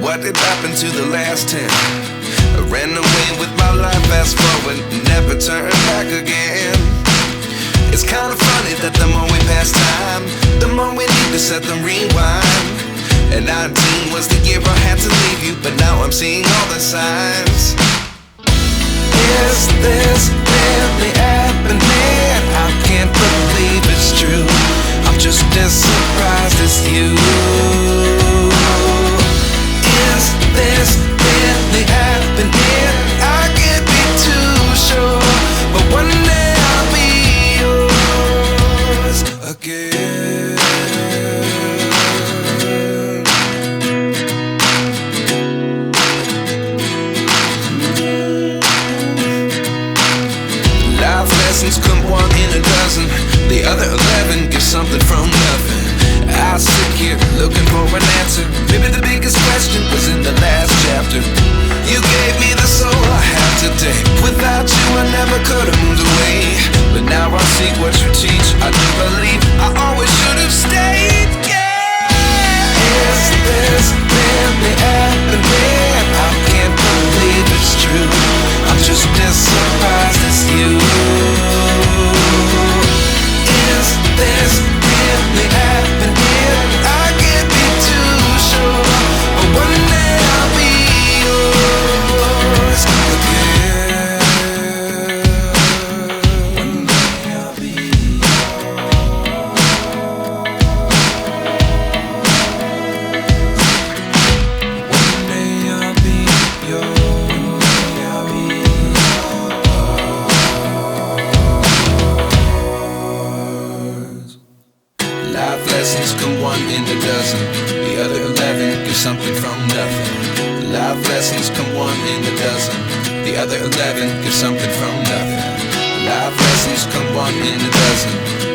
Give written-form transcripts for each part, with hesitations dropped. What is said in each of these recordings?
what did happen to the last 10? I ran away with my life, fast forward, never turn back again. It's kind of funny that the more we pass time, the more we need to set them rewind. And 19 was the year I had to leave you, but now I'm seeing all the signs. Is this really happening? I can't believe it's true. I'm just as surprised as you. Is this really happening? I can't be too sure, but one day I'll be yours again. Life lessons come one in a dozen. The other 11 get something from nothing. I sit here looking for an answer. Maybe the biggest question was in the last chapter. You gave me the soul I have today. Without you I never could have moved away. But now I see what you teach. I do believe I always should have stayed. Yeah. Is this really happening? I can't believe it's true. I'm just as surprised as you. Is this really happening? I can't be too sure, but one day I'll be yours again. One day I'll be yours. One day I'll be yours. One day I'll be yours. Life lessons come one in a dozen. The other 11 give something from nothing. Life lessons come one in a dozen. The other 11 give something from nothing. Life lessons come one in a dozen.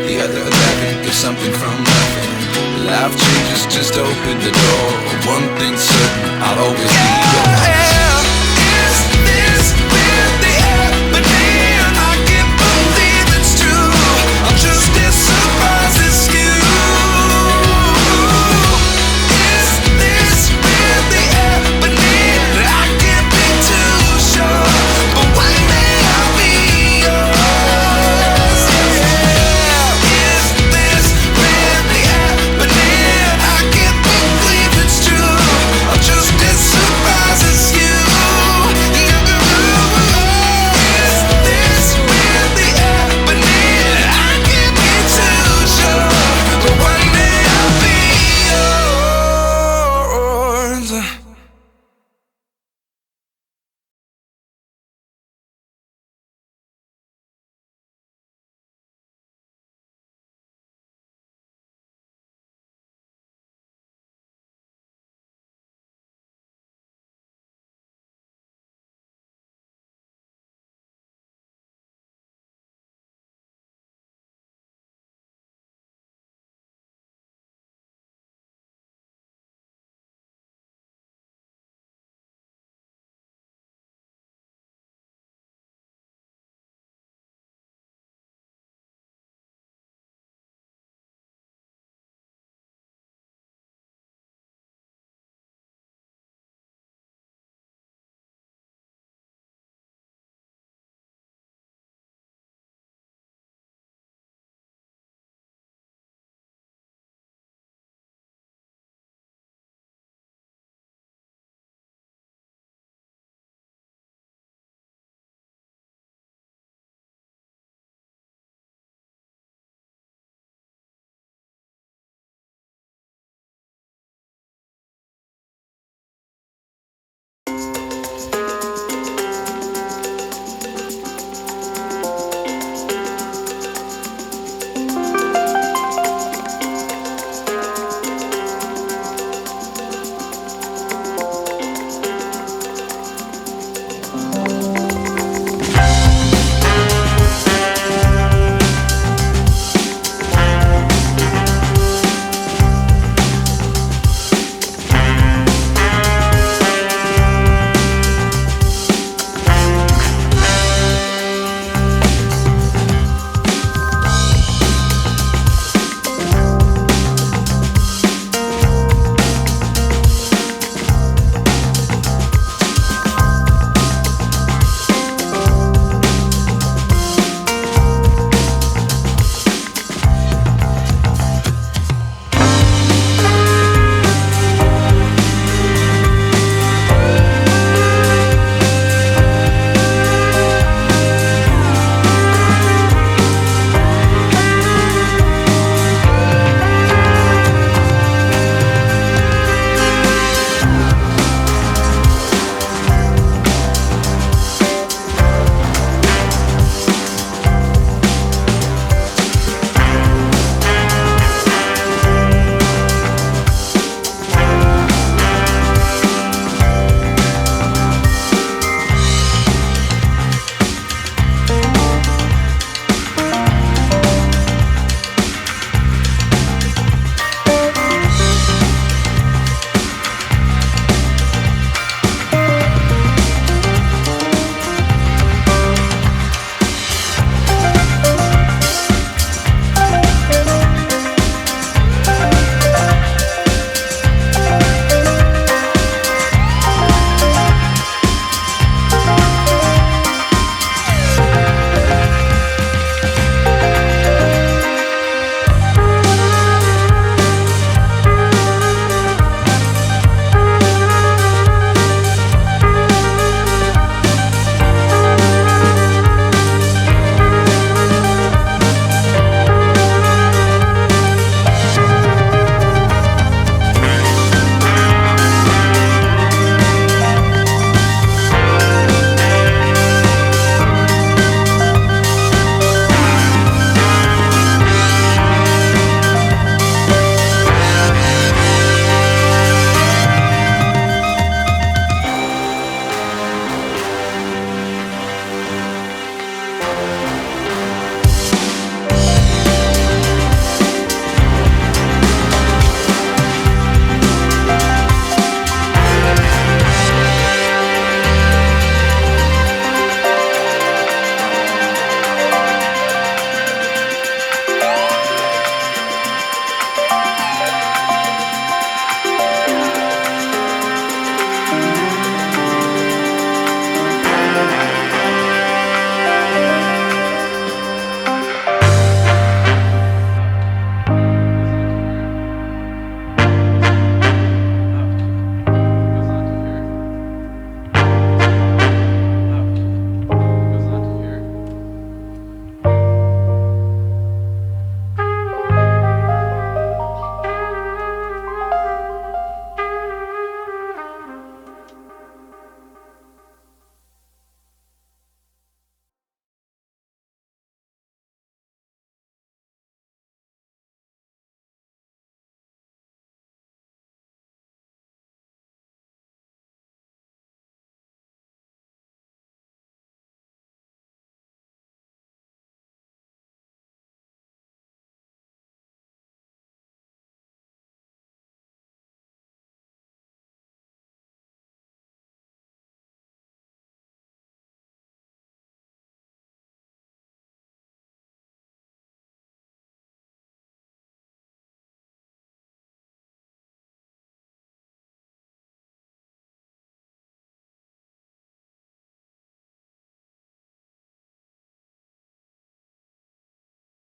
The other 11 give something from nothing. Life changes just open the door. One thing's certain, I'll always be